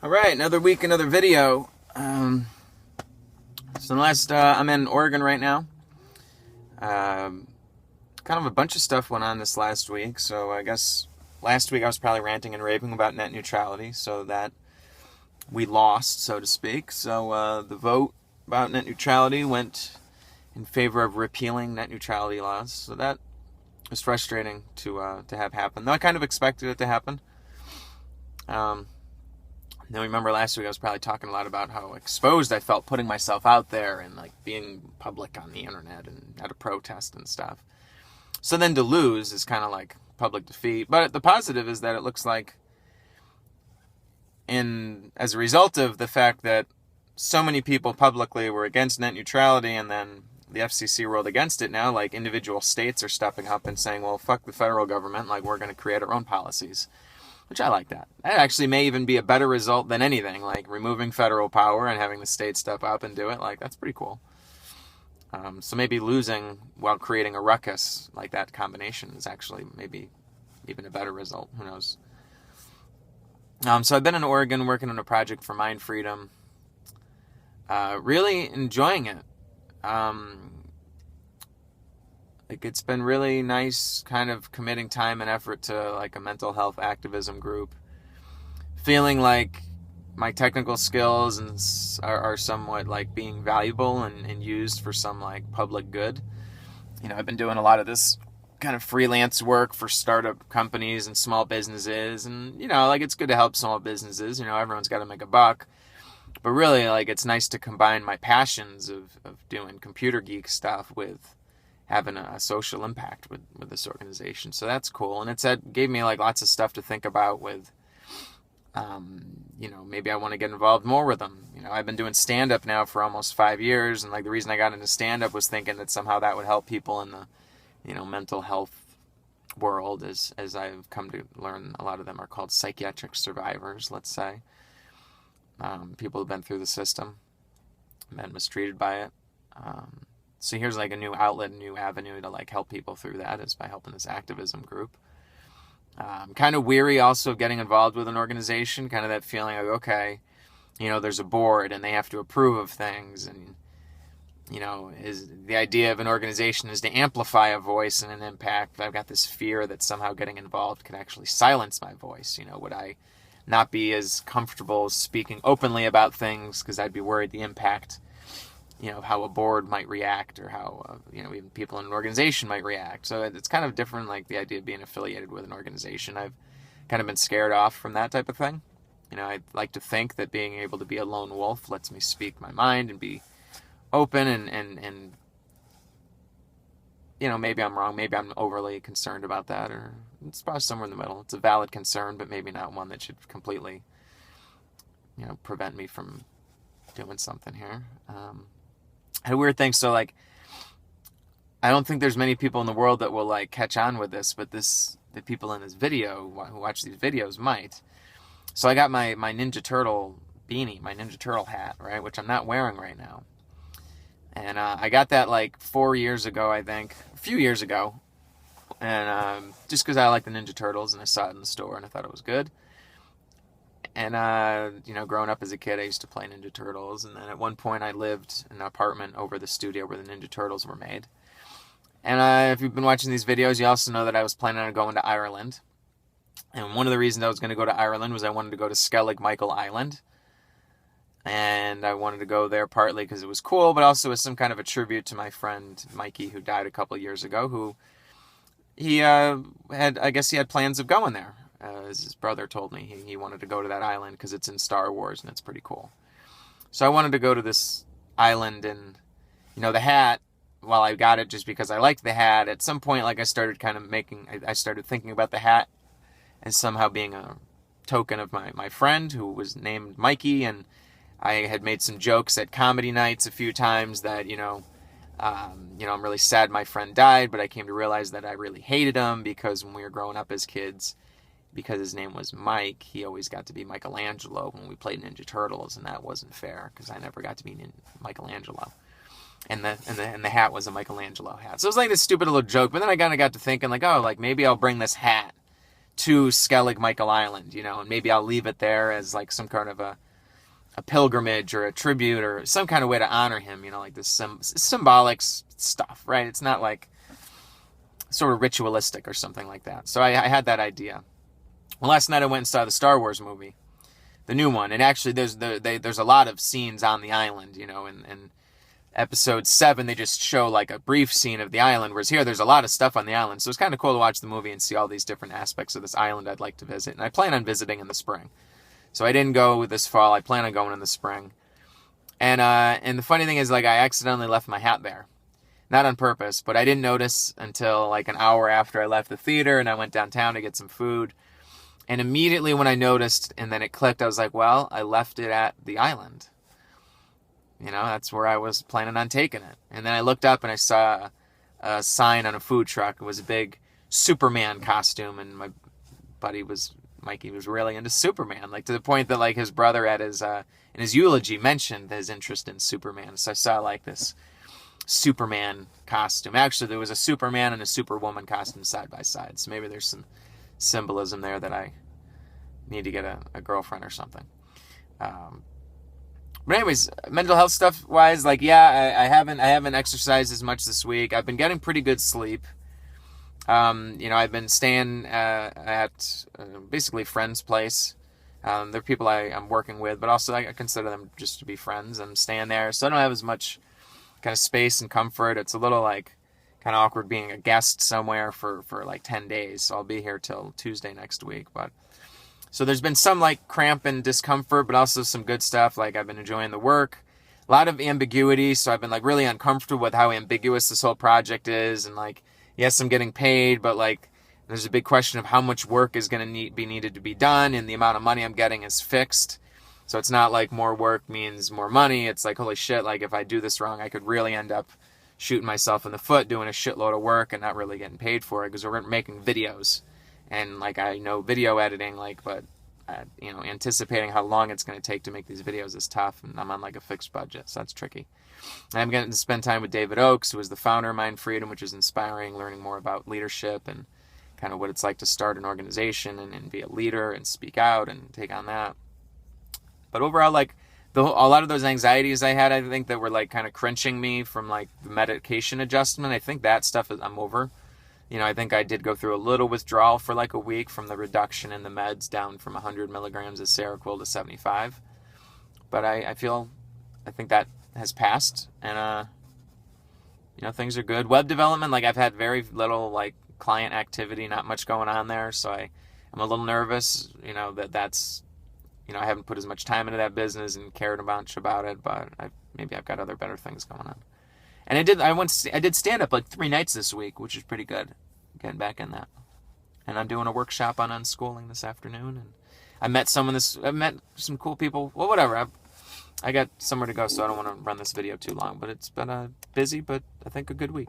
All right, another week, another video. I'm in Oregon right now. Kind of a bunch of stuff went on this last week. So I guess last week I was probably ranting and raving about net neutrality, so that we lost, so to speak. So the vote about net neutrality went in favor of repealing net neutrality laws. So that was frustrating to have happen. Though I kind of expected it to happen. Now, remember last week I was probably talking a lot about how exposed I felt putting myself out there and like being public on the internet and at a protest and stuff. So then to lose is kind of like public defeat. But the positive is that it looks like as a result of the fact that so many people publicly were against net neutrality and then the FCC ruled against it, now like individual states are stepping up and saying, well, fuck the federal government, like we're going to create our own policies. Which I like that. That actually may even be a better result than anything, like removing federal power and having the state step up and do it. Like, that's pretty cool. So maybe losing while creating a ruckus, like that combination, is actually maybe even a better result. Who knows? So I've been in Oregon working on a project for mind freedom. Really enjoying it. It's been really nice kind of committing time and effort to like a mental health activism group. Feeling like my technical skills are somewhat like being valuable and used for some like public good. You know, I've been doing a lot of this kind of freelance work for startup companies and small businesses. And, you know, like it's good to help small businesses. You know, everyone's got to make a buck. But really, like it's nice to combine my passions of doing computer geek stuff with having a social impact with this organization. So that's cool. And gave me like lots of stuff to think about with, you know, maybe I want to get involved more with them. You know, I've been doing stand-up now for almost 5 years. And like the reason I got into stand-up was thinking that somehow that would help people in the, you know, mental health world as I've come to learn. A lot of them are called psychiatric survivors, let's say. People who've been through the system, been mistreated by it. So here's like a new outlet, a new avenue to like help people through that is by helping this activism group. I'm kind of weary also of getting involved with an organization, kind of that feeling of, okay, you know, there's a board and they have to approve of things. And, you know, is the idea of an organization is to amplify a voice and an impact. But I've got this fear that somehow getting involved could actually silence my voice. You know, would I not be as comfortable speaking openly about things because I'd be worried the impact, you know, how a board might react or how, you know, even people in an organization might react. So it's kind of different, like the idea of being affiliated with an organization. I've kind of been scared off from that type of thing. You know, I like to think that being able to be a lone wolf lets me speak my mind and be open and you know, maybe I'm wrong. Maybe I'm overly concerned about that, or it's probably somewhere in the middle. It's a valid concern, but maybe not one that should completely, you know, prevent me from doing something here. I had a weird thing. So like, I don't think there's many people in the world that will like catch on with this, but the people in this video who watch these videos might. So I got my Ninja Turtle beanie, my Ninja Turtle hat, right, which I'm not wearing right now. And I got that like 4 years ago, I think, a few years ago. And just because I like the Ninja Turtles and I saw it in the store and I thought it was good. And, you know, growing up as a kid, I used to play Ninja Turtles. And then at one point I lived in an apartment over the studio where the Ninja Turtles were made. And if you've been watching these videos, you also know that I was planning on going to Ireland. And one of the reasons I was going to go to Ireland was I wanted to go to Skellig Michael Island. And I wanted to go there partly because it was cool, but also as some kind of a tribute to my friend Mikey, who died a couple of years ago, who he had plans of going there. As his brother told me, he wanted to go to that island because it's in Star Wars and it's pretty cool. So I wanted to go to this island, and, you know, the hat, while I got it just because I liked the hat, at some point, like I started thinking about the hat as somehow being a token of my friend who was named Mikey, and I had made some jokes at comedy nights a few times that, you know, I'm really sad my friend died, but I came to realize that I really hated him because when we were growing up as kids, because his name was Mike, he always got to be Michelangelo when we played Ninja Turtles, and that wasn't fair because I never got to be Michelangelo. And the hat was a Michelangelo hat. So it was like this stupid little joke, but then I kind of got to thinking like, oh, like maybe I'll bring this hat to Skellig Michael Island, and maybe I'll leave it there as like some kind of a pilgrimage or a tribute or some kind of way to honor him, like this symbolic stuff, right? It's not like sort of ritualistic or something like that. So I had that idea. Well, last night I went and saw the Star Wars movie, the new one, and actually there's a lot of scenes on the island, and episode 7 they just show like a brief scene of the island, whereas here there's a lot of stuff on the island. So it's kind of cool to watch the movie and see all these different aspects of this island I'd like to visit, and I plan on visiting in the spring. So I didn't go this fall. I plan on going in the spring. And the funny thing is, like, I accidentally left my hat there. Not on purpose, but I didn't notice until like an hour after I left the theater and I went downtown to get some food. And immediately when I noticed and then it clicked, I was like, well, I left it at the island. That's where I was planning on taking it. And then I looked up and I saw a sign on a food truck. It was a big Superman costume, and my buddy Mikey was really into Superman, like to the point that like his brother at his in his eulogy mentioned his interest in Superman. So I saw like this Superman costume. Actually, there was a Superman and a Superwoman costume side by side. So maybe there's some symbolism there that I need to get a girlfriend or something. But anyways, mental health stuff wise, like I haven't exercised as much this week. I've been getting pretty good sleep. I've been staying at basically friends' place. They're people I'm working with, but also I consider them just to be friends. I'm staying there, so I don't have as much kind of space and comfort. It's a little like kind of awkward being a guest somewhere for like 10 days. So I'll be here till Tuesday next week. But so there's been some like cramp and discomfort, but also some good stuff. Like I've been enjoying the work. A lot of ambiguity, so I've been like really uncomfortable with how ambiguous this whole project is, and like, yes, I'm getting paid, but like there's a big question of how much work is going to be needed to be done, and the amount of money I'm getting is fixed. So it's not like more work means more money. It's like, holy shit, like if I do this wrong, I could really end up shooting myself in the foot doing a shitload of work and not really getting paid for it, because we're making videos. And like I know video editing, like, but anticipating how long it's going to take to make these videos is tough, and I'm on like a fixed budget, so that's tricky. I'm getting to spend time with David Oakes, who is the founder of Mind Freedom, which is inspiring, learning more about leadership and kind of what it's like to start an organization and be a leader and speak out and take on that. But overall, like a lot of those anxieties I had, I think that were like kind of crunching me from like the medication adjustment. I think that stuff I'm over. I think I did go through a little withdrawal for like a week from the reduction in the meds down from 100 milligrams of Seroquel to 75. But I think that has passed, and things are good. Web development, like I've had very little like client activity, not much going on there, so I'm a little nervous, that's I haven't put as much time into that business and cared a bunch about it, but maybe I've got other better things going on. And I did stand up like 3 nights this week, which is pretty good, getting back in that. And I'm doing a workshop on unschooling this afternoon, and I met some cool people. Well, whatever. I got somewhere to go, so I don't want to run this video too long. But it's been a busy, but I think a good week.